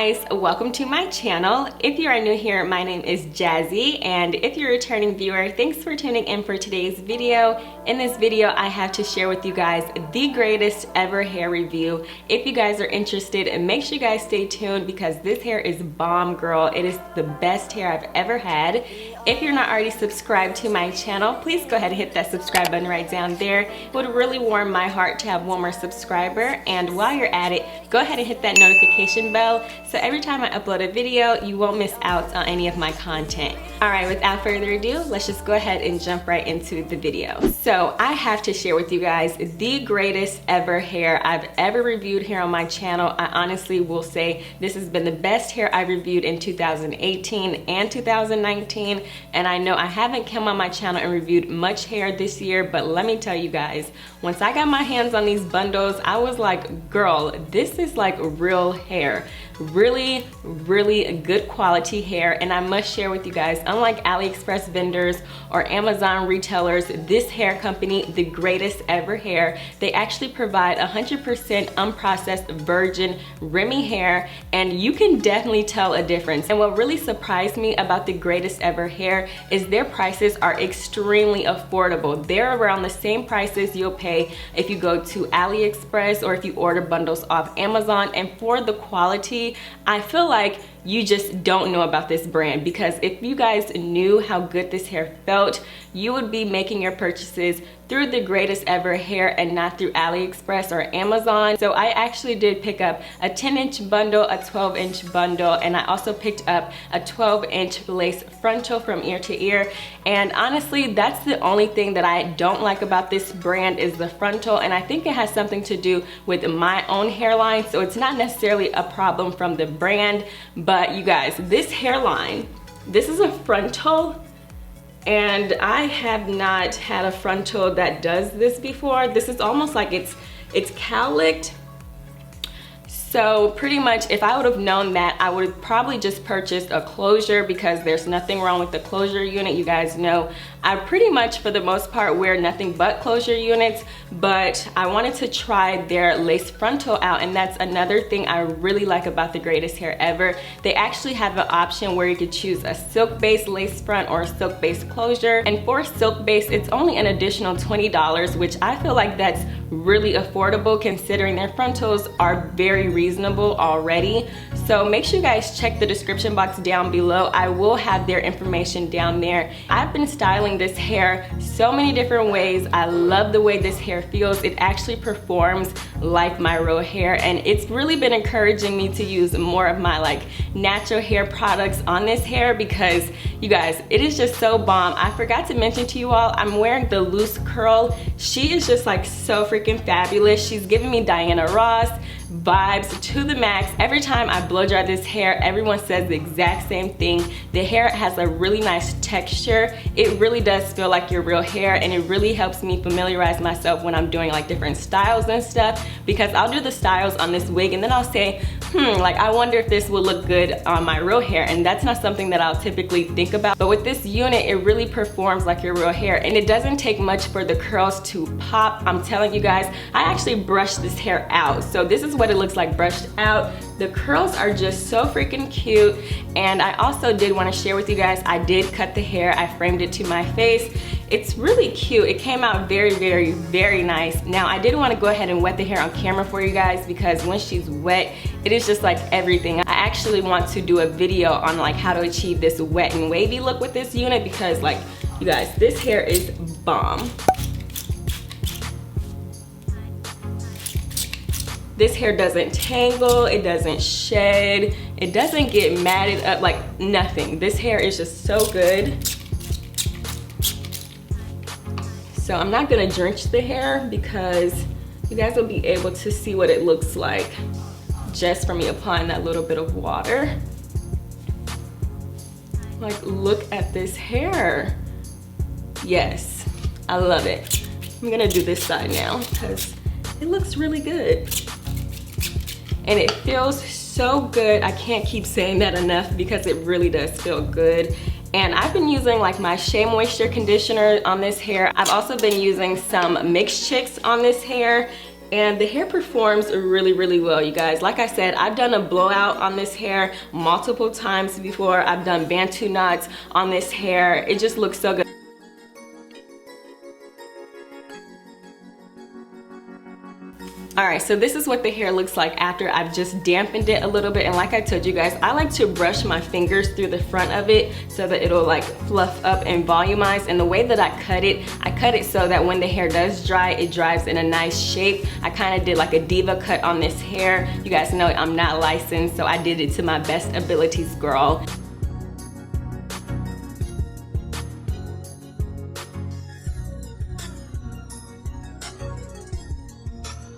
guys, welcome to my channel. If you are new here, my name is Jazzie, and if you're a returning viewer, thanks for tuning in for today's video. In this video, I have to share with you guys the greatest ever hair review. If you guys are interested, make sure you guys stay tuned because this hair is bomb, girl. It is the best hair I've ever had. If you're not already subscribed to my channel, please go ahead and hit that subscribe button right down there. It would really warm my heart to have one more subscriber. And while you're at it, go ahead and hit that notification bell so every time I upload a video, you won't miss out on any of my content. All right, without further ado, let's just go ahead and jump right into the video. So I have to share with you guys the greatest ever hair I've ever reviewed here on my channel. I honestly will say this has been the best hair I reviewed in 2018 and 2019. And I know I haven't come on my channel and reviewed much hair this year, but let me tell you guys, once I got my hands on these bundles, I was like, girl, this is like real hair. Really good quality hair. And I must share with you guys, unlike AliExpress vendors or Amazon retailers, this hair company, the greatest ever hair, they actually provide 100% unprocessed virgin Remy hair, and you can definitely tell a difference. And what really surprised me about the greatest ever hair is their prices are extremely affordable. They're around the same prices you'll pay if you go to AliExpress or if you order bundles off Amazon. And for the quality, I feel like you just don't know about this brand, because if you guys knew how good this hair felt, you would be making your purchases through the greatest ever hair and not through AliExpress or Amazon. So I actually did pick up a 10-inch bundle, a 12-inch bundle, and I also picked up a 12-inch lace frontal from ear to ear. And honestly, that's the only thing that I don't like about this brand is the frontal, and I think it has something to do with my own hairline, so it's not necessarily a problem from the brand. But you guys, this hairline, this is a frontal, and I have not had a frontal that does this before. This is almost like it's cowlicked. So pretty much if I would have known that, I would have probably just purchased a closure, because there's nothing wrong with the closure unit. You guys know I pretty much for the most part wear nothing but closure units, but I wanted to try their lace frontal out, and that's another thing I really like about the greatest hair ever. They actually have an option where you could choose a silk based lace front or a silk based closure, and for silk based it's only an additional $20, which I feel like that's really affordable considering their frontals are very reasonable already. So make sure you guys check the description box down below. I will have their information down there. I've been styling this hair so many different ways. I love the way this hair feels. It actually performs like my real hair, and it's really been encouraging me to use more of my like natural hair products on this hair, because you guys, it is just so bomb. I forgot to mention to you all, I'm wearing the loose curl. She is just like so freaking fabulous. She's giving me Diana Ross vibes to the max. Every time I blow dry this hair, everyone says the exact same thing. The hair has a really nice texture. It really does feel like your real hair, and it really helps me familiarize myself when I'm doing like different styles and stuff, because I'll do the styles on this wig and then I'll say, like I wonder if this will look good on my real hair, and that's not something that I'll typically think about. But with this unit, it really performs like your real hair, and it doesn't take much for the curls to pop. I'm telling you guys, I actually brushed this hair out, so this is what it looks like brushed out. The curls are just so freaking cute. And I also did want to share with you guys, I did cut the hair. I framed it to my face. It's really cute. It came out very nice. Now I did want to go ahead and wet the hair on camera for you guys, because when she's wet, it is just like everything. I actually want to do a video on like how to achieve this wet and wavy look with this unit, because like you guys, this hair is bomb. This hair doesn't tangle, it doesn't shed, it doesn't get matted up, like nothing. This hair is just so good. So I'm not gonna drench the hair because you guys will be able to see what it looks like just from me applying that little bit of water. Like, look at this hair. Yes, I love it. I'm gonna do this side now because it looks really good. And it feels so good. I can't keep saying that enough because it really does feel good. And I've been using like my Shea Moisture conditioner on this hair. I've also been using some Mixed Chicks on this hair. And the hair performs really, really well, you guys. Like I said, I've done a blowout on this hair multiple times before. I've done Bantu knots on this hair. It just looks so good. Alright, so this is what the hair looks like after I've just dampened it a little bit. And like I told you guys, I like to brush my fingers through the front of it so that it'll like fluff up and volumize. And the way that I cut it so that when the hair does dry, it dries in a nice shape. I kind of did like a diva cut on this hair. You guys know I'm not licensed, so I did it to my best abilities, girl.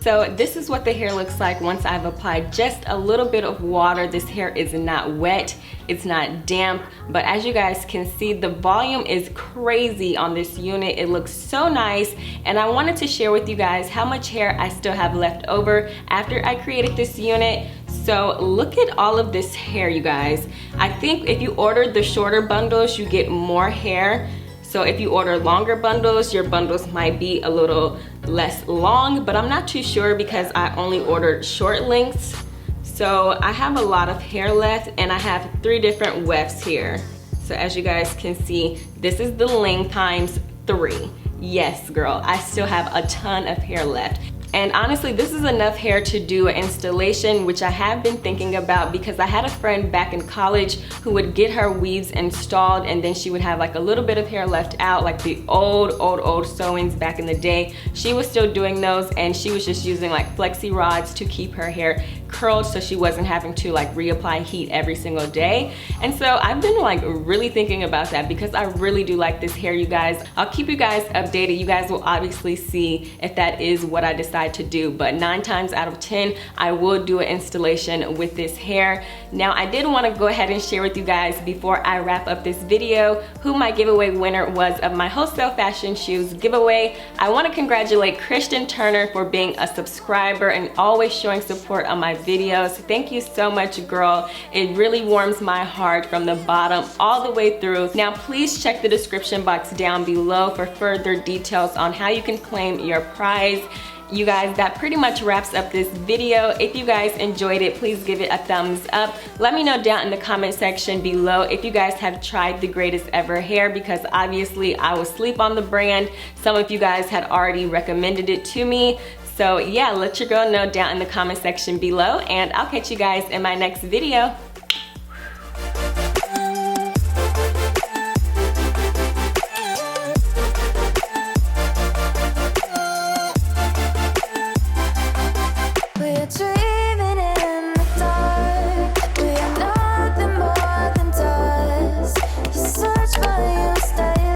So this is what the hair looks like once I've applied just a little bit of water. This hair is not wet, it's not damp, but as you guys can see, the volume is crazy on this unit. It looks so nice, and I wanted to share with you guys how much hair I still have left over after I created this unit. So look at all of this hair, you guys. I think if you ordered the shorter bundles, you get more hair. So if you order longer bundles, your bundles might be a little less long, but I'm not too sure because I only ordered short lengths. So I have a lot of hair left, and I have 3 different wefts here. So as you guys can see, this is the length times 3. Yes, girl, I still have a ton of hair left. And honestly, this is enough hair to do an installation, which I have been thinking about because I had a friend back in college who would get her weaves installed, and then she would have like a little bit of hair left out, like the old sewings back in the day. She was still doing those, and she was just using like flexi rods to keep her hair curled so she wasn't having to like reapply heat every single day. And so I've been like really thinking about that because I really do like this hair, you guys. I'll keep you guys updated. You guys will obviously see if that is what I decide to do, but 9 times out of 10 I will do an installation with this hair. Now I did want to go ahead and share with you guys before I wrap up this video who my giveaway winner was of my wholesale fashion shoes giveaway. I want to congratulate Christian Turner for being a subscriber and always showing support on my videos. Thank you so much, girl. It really warms my heart from the bottom all the way through. Now please check the description box down below for further details on how you can claim your prize. You guys, that pretty much wraps up this video. If you guys enjoyed it, please give it a thumbs up. Let me know down in the comment section below if you guys have tried the greatest ever hair, because obviously I will sleep on the brand. Some of you guys had already recommended it to me. So yeah, let your girl know down in the comment section below, and I'll catch you guys in my next video.